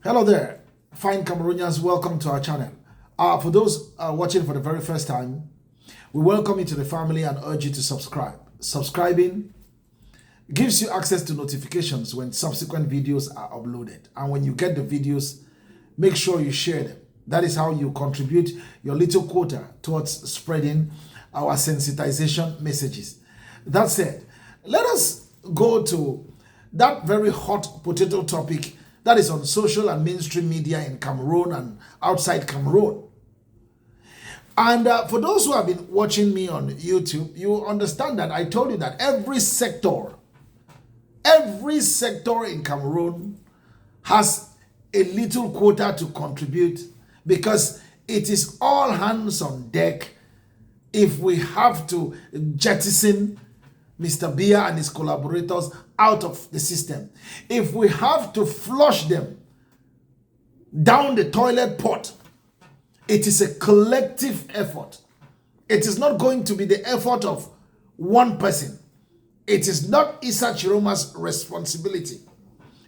Hello there, fine Cameroonians. Welcome to our channel. For those watching for the very first time, we welcome you to the family and urge you to subscribe. Subscribing gives you access to notifications when subsequent videos are uploaded. And when you get the videos, make sure you share them. That is how you contribute your little quota towards spreading our sensitization messages. That said, let us go to that very hot potato topic that is on social and mainstream media in Cameroon and outside Cameroon. And for those who have been watching me on YouTube, you understand that I told you that every sector in Cameroon has a little quota to contribute, because it is all hands on deck if we have to jettison Mr. Bia and his collaborators out of the system. If we have to flush them down the toilet pot, it is a collective effort. It is not going to be the effort of one person. It is not Issa Chiroma's responsibility.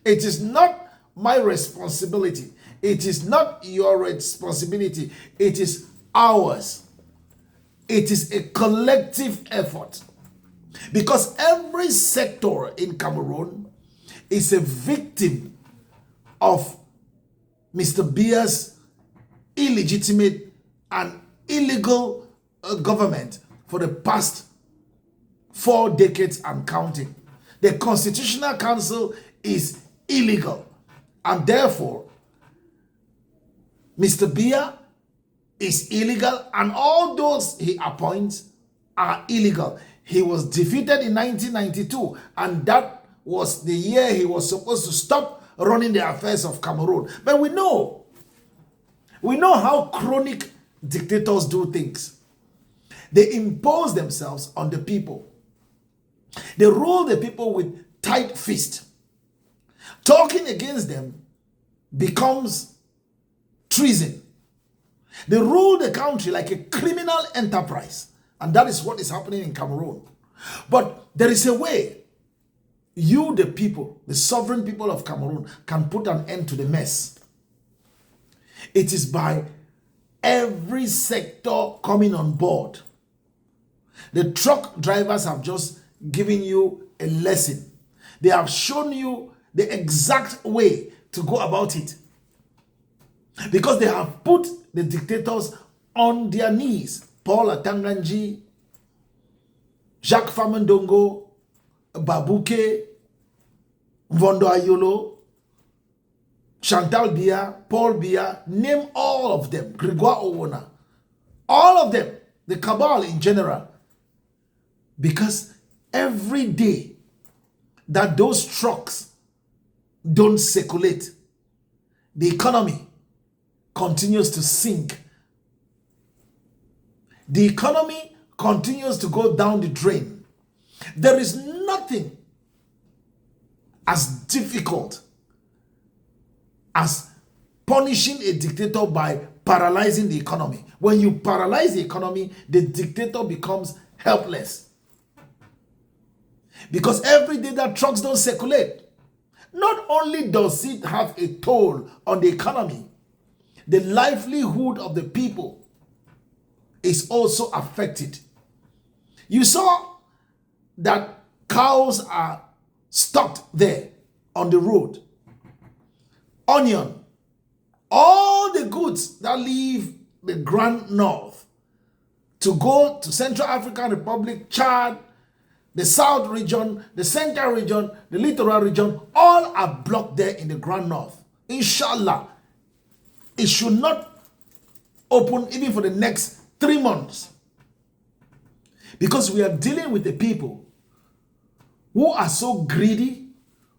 It is not my responsibility. It is not your responsibility. It is ours. It is a collective effort. Because every sector in Cameroon is a victim of Mr. Bia's illegitimate and illegal government for the past 4 decades and counting. The Constitutional Council is illegal, and therefore Mr. Bia is illegal, and all those he appoints are illegal. He was defeated in 1992, and that was the year he was supposed to stop running the affairs of Cameroon. But we know how chronic dictators do things. They impose themselves on the people. They rule the people with tight fist. Talking against them becomes treason. They rule the country like a criminal enterprise. And that is what is happening in Cameroon. But there is a way you, the people, the sovereign people of Cameroon, can put an end to the mess. It is by every sector coming on board. The truck drivers have just given you a lesson. They have shown you the exact way to go about it. Because they have put the dictators on their knees. Paul Atanga, Jacques Famendongo, Babuke, Vondo Ayolo, Chantal Bia, Paul Bia, name all of them, Grégoire Owona, all of them, the cabal in general. Because every day that those trucks don't circulate, the economy continues to sink. The economy continues to go down the drain. There is nothing as difficult as punishing a dictator by paralyzing the economy. When you paralyze the economy, the dictator becomes helpless. Because every day that trucks don't circulate, not only does it have a toll on the economy, the livelihood of the people is also affected. You saw that cows are stocked there on the road. Onion, all the goods that leave the Grand North to go to Central African Republic, Chad, the South region, the Central region, the Littoral region, all are blocked there in the Grand North. Inshallah, it should not open even for the next 3 months, because we are dealing with the people who are so greedy,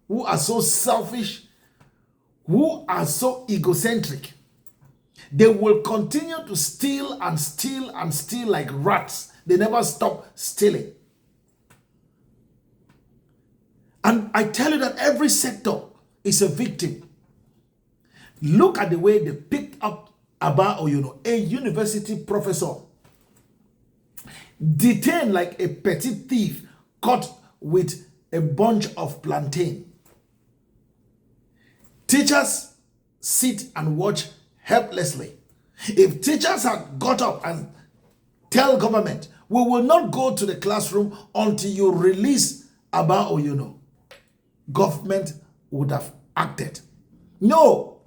who are so selfish, who are so egocentric. They will continue to steal and steal and steal like rats. They never stop stealing. And I tell you that every sector is a victim. Look at the way they picked up Abba Oyuno, a university professor, detained like a petty thief, caught with a bunch of plantain. Teachers sit and watch helplessly. If teachers had got up and tell government, we will not go to the classroom until you release Aba Oyuno, government would have acted. No.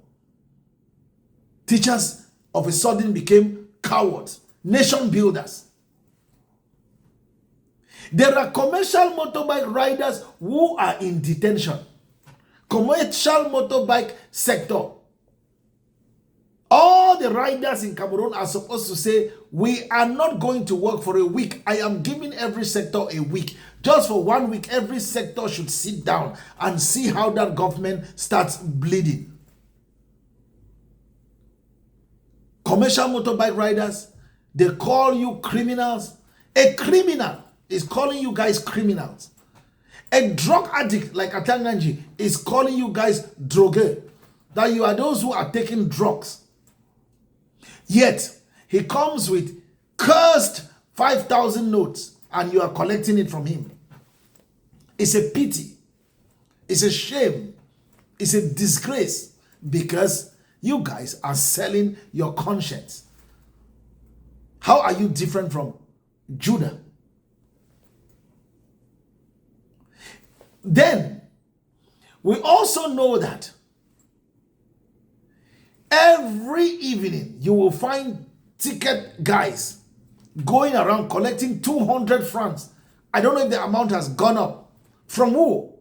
Teachers of a sudden became cowards, nation builders. There are commercial motorbike riders who are in detention. Commercial motorbike sector. All the riders in Cameroon are supposed to say, we are not going to work for a week. I am giving every sector a week. Just for 1 week, every sector should sit down and see how that government starts bleeding. Commercial motorbike riders, they call you criminals. A criminal is calling you guys criminals. A drug addict like Atanga is calling you guys drogués. That you are those who are taking drugs. Yet, he comes with cursed 5,000 notes and you are collecting it from him. It's a pity. It's a shame. It's a disgrace because you guys are selling your conscience. How are you different from Judah? Then, we also know that every evening you will find ticket guys going around collecting 200 francs. I don't know if the amount has gone up. From who?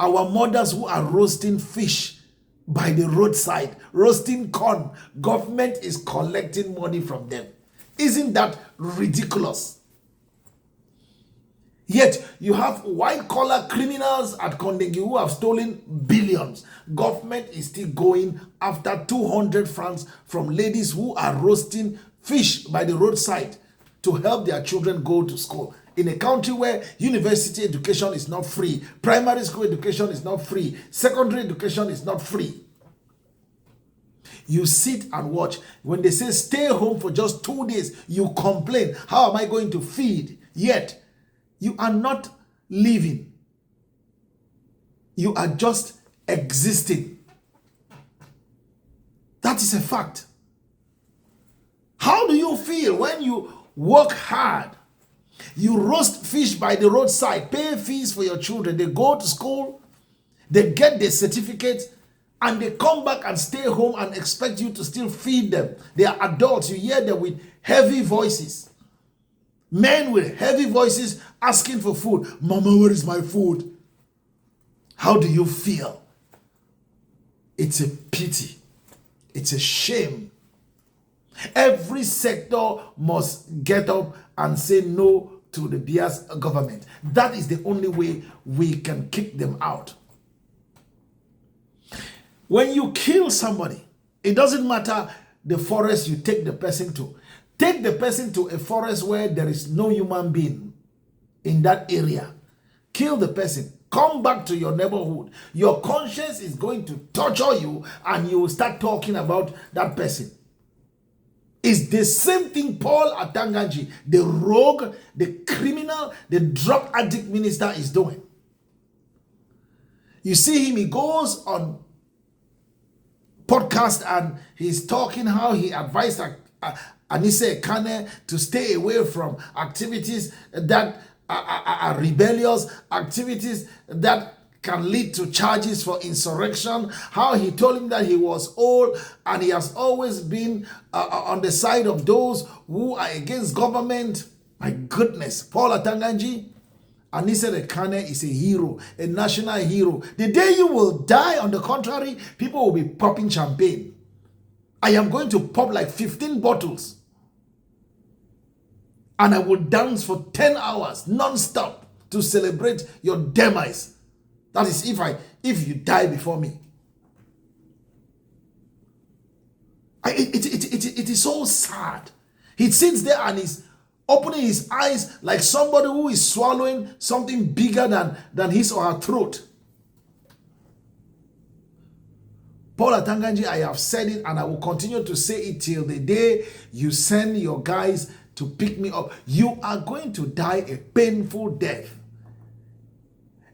Our mothers who are roasting fish by the roadside, roasting corn. Government is collecting money from them. Isn't that ridiculous? Yet you have white-collar criminals at Kondegi who have stolen billions. Government is still going after 200 francs from ladies who are roasting fish by the roadside to help their children go to school. In a country where university education is not free, primary school education is not free, secondary education is not free. You sit and watch. When they say stay home for just 2 days, you complain, how am I going to feed? Yet, you are not living. You are just existing. That is a fact. How do you feel when you work hard? You roast fish by the roadside, pay fees for your children. They go to school, they get their certificates, and they come back and stay home and expect you to still feed them. They are adults. You hear them with heavy voices. Men with heavy voices asking for food. Mama, where is my food? How do you feel? It's a pity. It's a shame. Every sector must get up and say no to the Bia's government. That is the only way we can kick them out. When you kill somebody, it doesn't matter the forest you take the person to. Take the person to a forest where there is no human being in that area. Kill the person. Come back to your neighborhood. Your conscience is going to torture you and you will start talking about that person. It's the same thing Paul Atanga, the rogue, the criminal, the drug addict minister is doing. You see him, he goes on podcast and he's talking how he advised Anise Kane to stay away from activities that are rebellious, activities that can lead to charges for insurrection. How he told him that he was old and he has always been on the side of those who are against government. My goodness, Paul Atanganji, Anise Kane is a hero, a national hero. The day you will die, on the contrary, people will be popping champagne. I am going to pop like 15 bottles. And I will dance for 10 hours non-stop to celebrate your demise. That is if you die before me. It is so sad. He sits there and is opening his eyes like somebody who is swallowing something bigger than his or her throat. Paul Atanganji, I have said it and I will continue to say it till the day you send your guys to pick me up. You are going to die a painful death.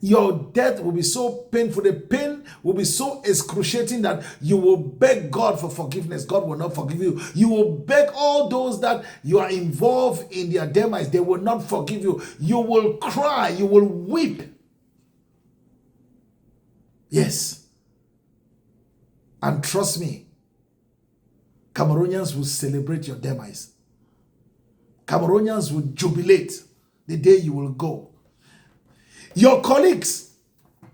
Your death will be so painful. The pain will be so excruciating that you will beg God for forgiveness. God will not forgive you. You will beg all those that you are involved in their demise. They will not forgive you. You will cry. You will weep. Yes. And trust me, Cameroonians will celebrate your demise. Cameroonians will jubilate the day you will go. Your colleagues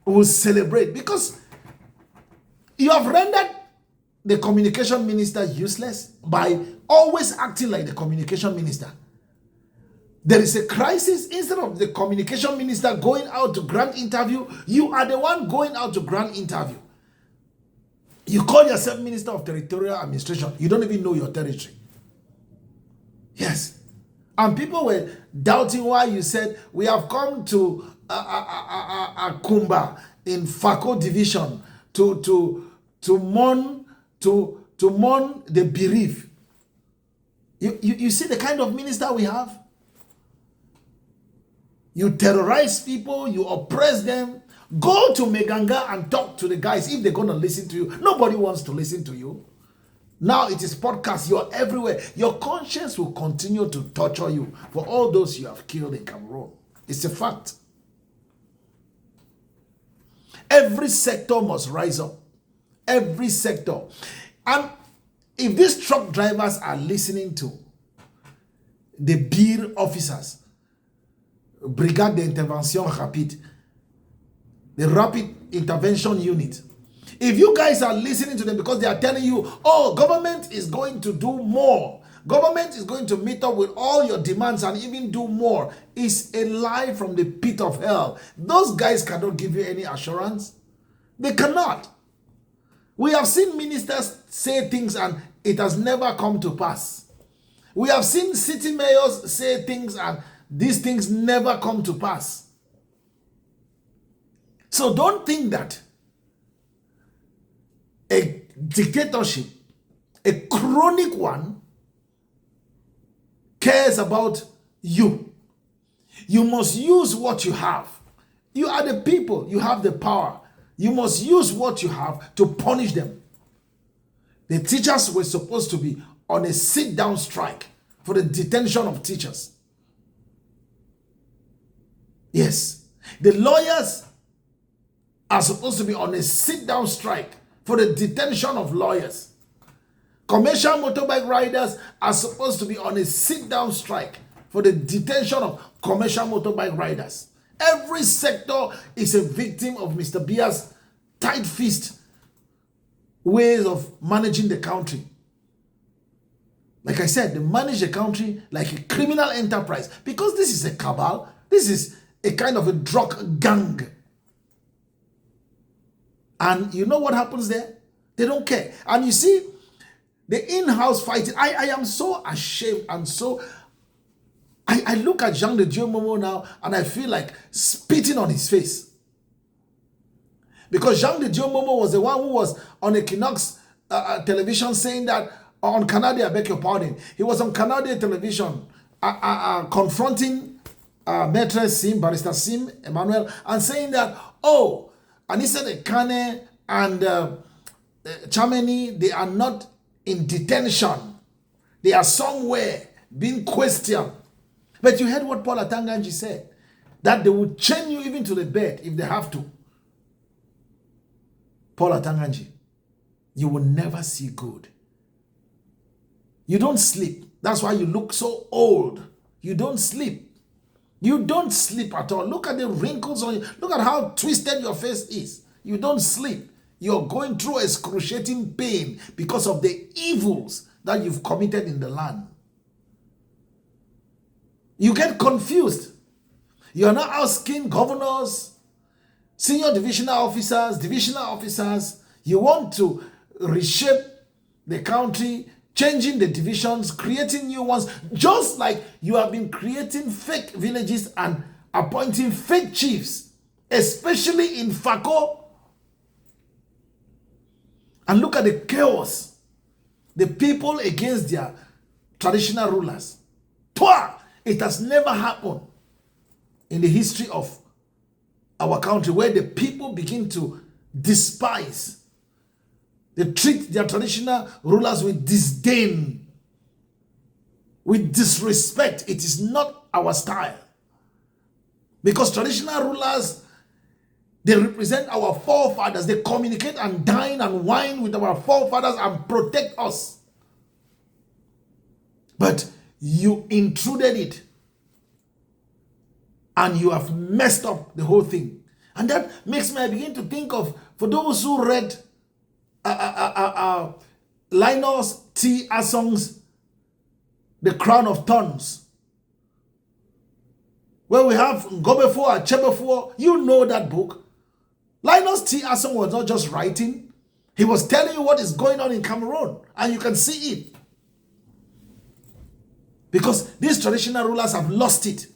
will celebrate because you have rendered the communication minister useless by always acting like the communication minister. There is a crisis. Instead of the communication minister going out to grant interview, you are the one going out to grant interview. You call yourself Minister of Territorial Administration. You don't even know your territory. Yes. And people were doubting why you said, we have come to Kumba in Fako division to mourn the bereaved. You see the kind of minister we have? You terrorize people, you oppress them. Go to Meganga and talk to the guys if they're going to listen to you. Nobody wants to listen to you. Now it is podcast. You're everywhere. Your conscience will continue to torture you for all those you have killed in Cameroon. It's a fact. Every sector must rise up. Every sector. And if these truck drivers are listening to the beer officers, Brigade d'Intervention Rapide, the Rapid Intervention Unit, if you guys are listening to them because they are telling you, oh, government is going to do more, government is going to meet up with all your demands and even do more, it's a lie from the pit of hell. Those guys cannot give you any assurance. They cannot. We have seen ministers say things and it has never come to pass. We have seen city mayors say things and these things never come to pass. So don't think that a dictatorship, a chronic one, cares about you. You must use what you have. You are the people. You have the power. You must use what you have to punish them. The teachers were supposed to be on a sit-down strike for the detention of teachers. Yes. The lawyers are supposed to be on a sit-down strike for the detention of lawyers. Commercial motorbike riders are supposed to be on a sit-down strike for the detention of commercial motorbike riders. Every sector is a victim of Mr. Bia's tight fist ways of managing the country. Like I said, they manage the country like a criminal enterprise because this is a cabal. This is a kind of a drug gang. And you know what happens there? They don't care. And you see, the in-house fighting, I am so ashamed and so... I look at Jean de Dieu Momo now and I feel like spitting on his face. Because Jean de Dieu Momo was the one who was on Equinox television saying that, on Canada, I beg your pardon, he was on Canadian television confronting Maitre Sim, Barrister Sim, Emmanuel, and saying that, oh, and he said Kane and Chameni, they are not in detention. They are somewhere being questioned. But you heard what Paul Atanga said, that they will chain you even to the bed if they have to. Paul Atanga, you will never see good. You don't sleep. That's why you look so old. You don't sleep. You don't sleep at all. Look at the wrinkles on you. Look at how twisted your face is. You don't sleep. You're going through excruciating pain because of the evils that you've committed in the land. You get confused. You're not asking governors, senior divisional officers. You want to reshape the country, changing the divisions, creating new ones, just like you have been creating fake villages and appointing fake chiefs, especially in Fako. And look at the chaos. The people against their traditional rulers. It has never happened in the history of our country, where the people begin to despise. They treat their traditional rulers with disdain, with disrespect. It is not our style. Because traditional rulers, they represent our forefathers. They communicate and dine and wine with our forefathers and protect us. But you intruded it. And you have messed up the whole thing. And that makes me begin to think of, for those who read Linus T. Asong's The Crown of Thorns, where we have Ngobefo and Chebefo. You know that book. Linus T. Asong was not just writing. He was telling you what is going on in Cameroon. And you can see it. Because these traditional rulers have lost it.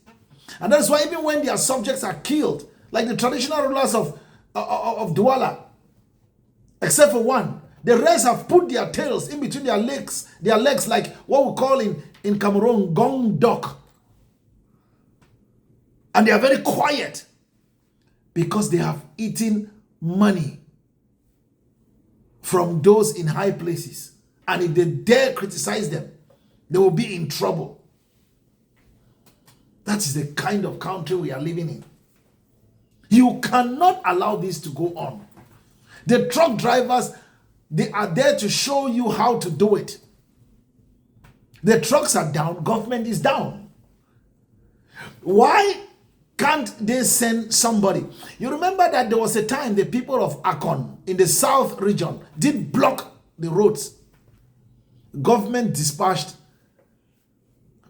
And that's why even when their subjects are killed, like the traditional rulers of Douala, except for one, the rest have put their tails in between their legs like what we call in Cameroon, gong dok. And they are very quiet because they have eaten money from those in high places. And if they dare criticize them, they will be in trouble. That is the kind of country we are living in. You cannot allow this to go on. The truck drivers, they are there to show you how to do it. The trucks are down, government is down. Why can't they send somebody? You remember that there was a time the people of Akon in the south region did block the roads. Government dispatched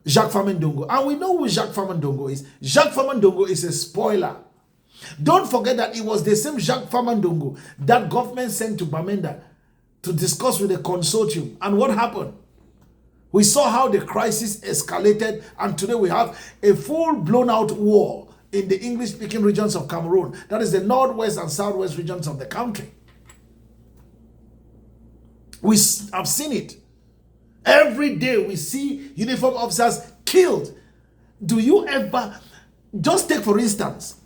Jacques Famendongo. And we know who Jacques Famendongo is. Jacques Famendongo is a spoiler. Don't forget that it was the same Jacques Famendongo that government sent to Bamenda to discuss with the consortium. And what happened? We saw how the crisis escalated, and today we have a full-blown out war in the English-speaking regions of Cameroon. That is the northwest and southwest regions of the country. We have seen it. Every day we see uniform officers killed. Do you ever, just take for instance,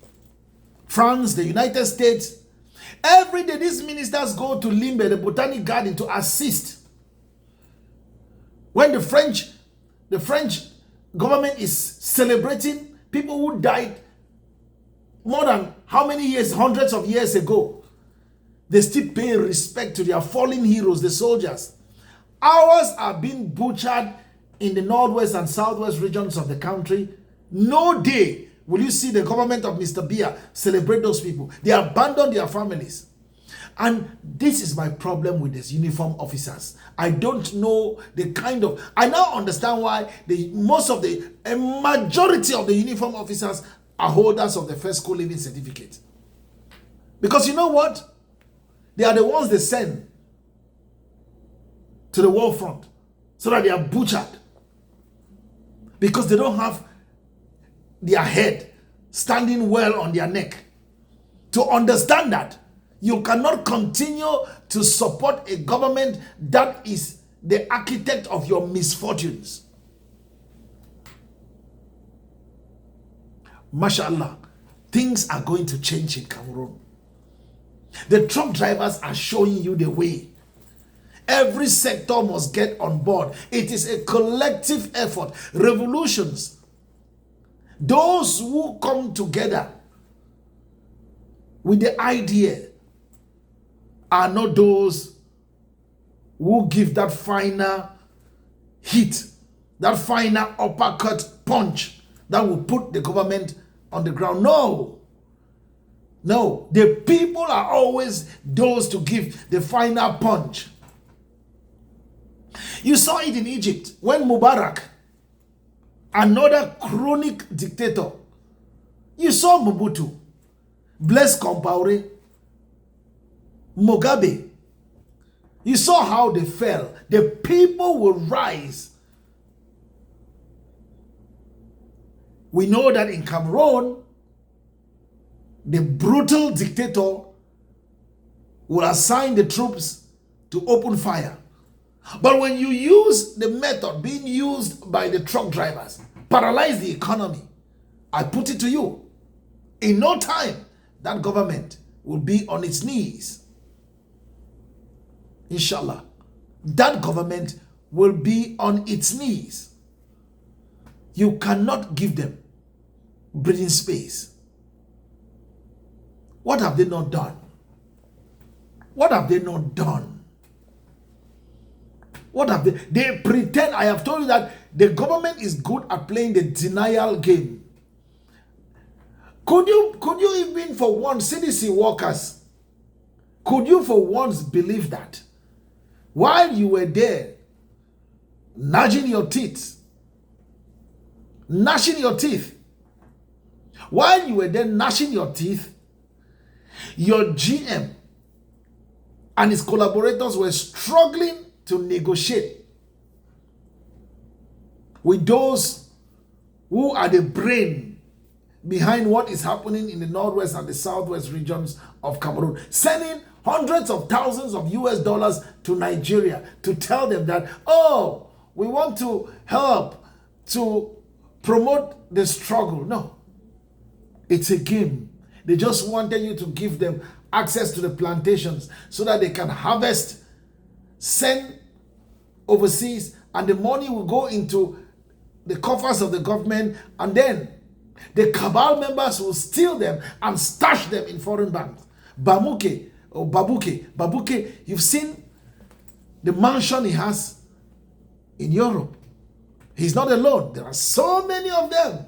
France, the United States, every day these ministers go to Limbe, the Botanic Garden, to assist. When the French government is celebrating people who died more than how many years, hundreds of years ago, they still pay respect to their fallen heroes, the soldiers. Ours are being butchered in the northwest and southwest regions of the country. No day will you see the government of Mr. Biya celebrate those people. They abandon their families. And this is my problem with these uniform officers. I don't know the kind of... I now understand why a majority of the uniform officers are holders of the first school living certificate. Because you know what? They are the ones they send to the war front so that they are butchered. Because they don't have their head standing well on their neck. To understand that you cannot continue to support a government that is the architect of your misfortunes. Mashallah, things are going to change in Cameroon. The truck drivers are showing you the way. Every sector must get on board. It is a collective effort. Revolutions, those who come together with the idea, are not those who give that final hit, that final uppercut punch that will put the government on the ground. No. No. The people are always those to give the final punch. You saw it in Egypt when Mubarak, another chronic dictator, you saw Mobutu, Blaise Compaoré, Mugabe. You saw how they fell. The people will rise. We know that in Cameroon, the brutal dictator will assign the troops to open fire. But when you use the method being used by the truck drivers, paralyze the economy, I put it to you, in no time, that government will be on its knees. Inshallah, that government will be on its knees. You cannot give them breathing space. What have they not done? What have they not done? What have they pretend. I have told you that the government is good at playing the denial game. Could you even for once, CDC workers, could you for once believe that while you were there gnashing your teeth, while you were there gnashing your teeth, your GM and his collaborators were struggling to negotiate with those who are the brain behind what is happening in the northwest and the southwest regions of Cameroon, sending hundreds of thousands of US dollars to Nigeria to tell them that, oh, we want to help to promote the struggle. No, it's a game. They just wanted you to give them access to the plantations so that they can harvest, send overseas, and the money will go into the coffers of the government, and then the cabal members will steal them and stash them in foreign banks. Babuke, you've seen the mansion he has in Europe. He's not alone. There are so many of them.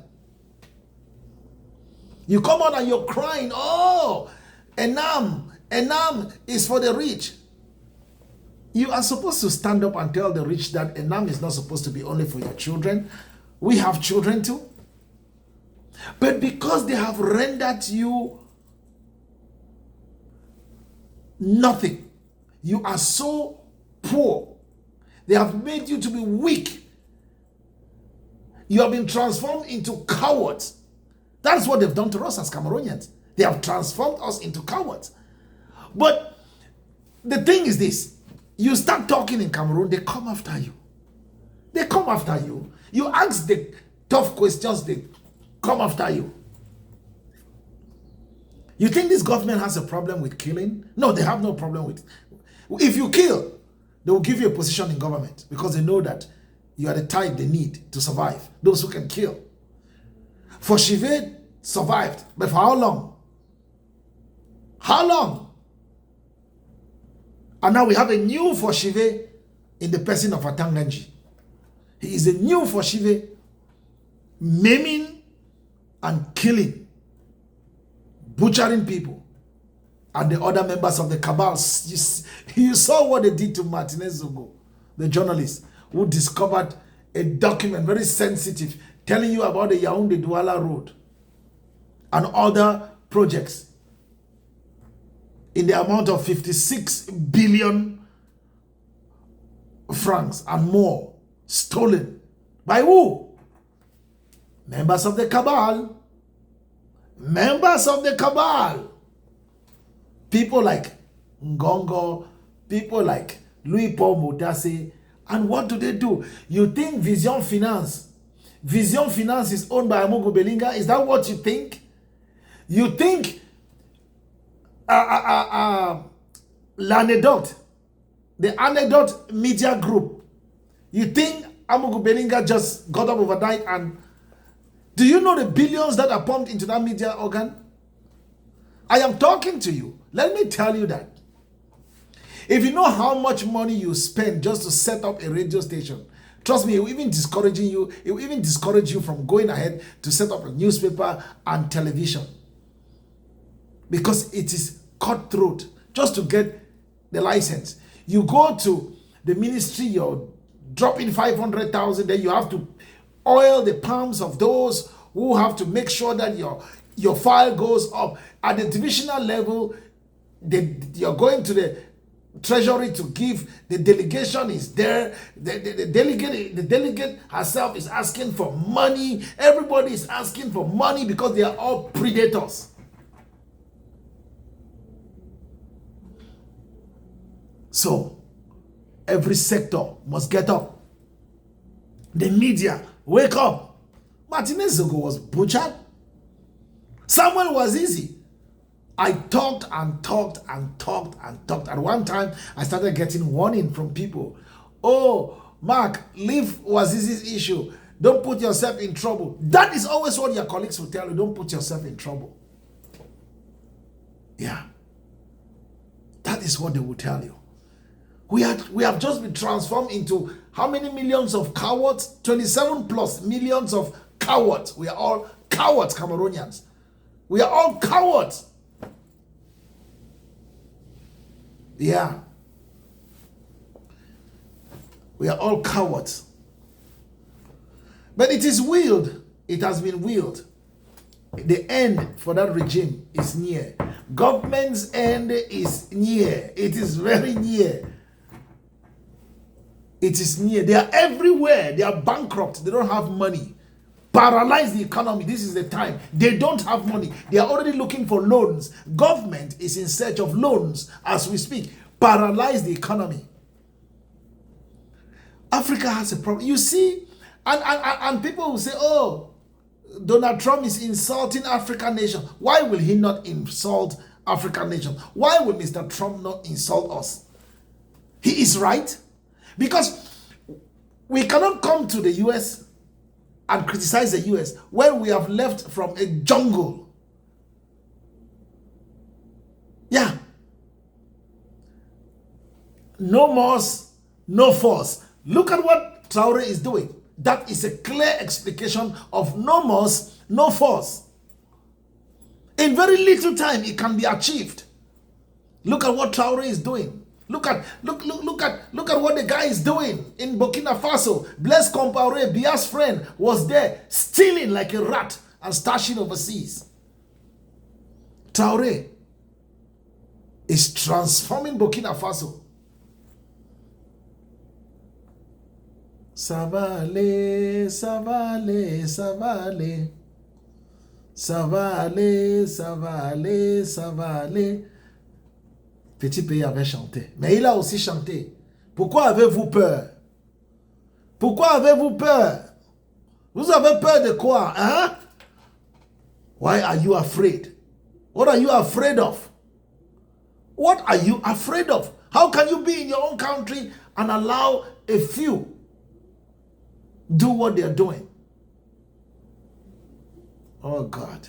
You come out and you're crying, oh, Enam is for the rich. You are supposed to stand up and tell the rich that Enam is not supposed to be only for your children. We have children too. But because they have rendered you nothing, you are so poor, they have made you to be weak. You have been transformed into cowards. That's what they've done to us as Cameroonians. They have transformed us into cowards. But the thing is this, you start talking in Cameroon, they come after you. They come after you. You ask the tough questions, they come after you. You think this government has a problem with killing? No, they have no problem with it. If you kill, they will give you a position in government because they know that you are the type they need to survive. Those who can kill. For Shive survived, but for how long? How long? And now we have a new for Shive in the person of Atanga. He is a new for Shive, maiming and killing, butchering people, and the other members of the cabal. You saw what they did to Martinez Zogo, the journalist who discovered a document, very sensitive, telling you about the Yaoundé-Douala Road and other projects in the amount of 56 billion francs and more, stolen. By who? Members of the cabal. Members of the cabal. People like Ngongo, people like Louis Paul Motase. And what do? You think Vision Finance is owned by Amogo Belinga? Is that what you think? You think L'Anecdote, the Anecdote Media Group, you think Amogo Belinga just got up overnight? And do you know the billions that are pumped into that media organ? I am talking to you. Let me tell you that. If you know how much money you spend just to set up a radio station, trust me, it will even discourage you from going ahead to set up a newspaper and television. Because it is cutthroat just to get the license. You go to the ministry, you're dropping 500,000, then you have to oil the palms of those who have to make sure that your file goes up. At the divisional level, you're going to the treasury to give, the delegation is there, the delegate herself is asking for money, everybody is asking for money because they are all predators. So every sector must get up. The media, wake up. Martinez Zogo was butchered. Samuel was easy. I talked and talked and talked and talked. At one time, I started getting warning from people. Oh, Mark, leave Wazizi's issue. Don't put yourself in trouble. That is always what your colleagues will tell you. Don't put yourself in trouble. Yeah. That is what they will tell you. We have just been transformed into how many millions of cowards? 27 plus millions of cowards. We are all cowards, Cameroonians. We are all cowards. Yeah. We are all cowards. But it is willed. It has been willed. The end for that regime is near. Government's end is near. It is very near. It is near. They are everywhere. They are bankrupt. They don't have money. Paralyze the economy. This is the time. They don't have money. They are already looking for loans. Government is in search of loans as we speak. Paralyze the economy. Africa has a problem. You see, and people will say, oh, Donald Trump is insulting African nation. Why will he not insult African nation? Why will Mr. Trump not insult us? He is right. Because we cannot come to the US and criticize the US when we have left from a jungle. Yeah. No mos, no force. Look at what Traore is doing. That is a clear explication of no mos, no force. In very little time, it can be achieved. Look at what Traore is doing. Look at what the guy is doing in Burkina Faso. Blaise Compaoré, Bia's friend, was there stealing like a rat and stashing overseas. Traore is transforming Burkina Faso. Ça va aller, ça va aller, ça va aller. Ça va aller, ça va aller, ça va aller. Petit pays avait chanté. Mais il a aussi chanté. Pourquoi avez-vous peur? Pourquoi avez-vous peur? Vous avez peur de quoi? Hein? Why are you afraid? What are you afraid of? What are you afraid of? How can you be in your own country and allow a few do what they're doing? Oh God.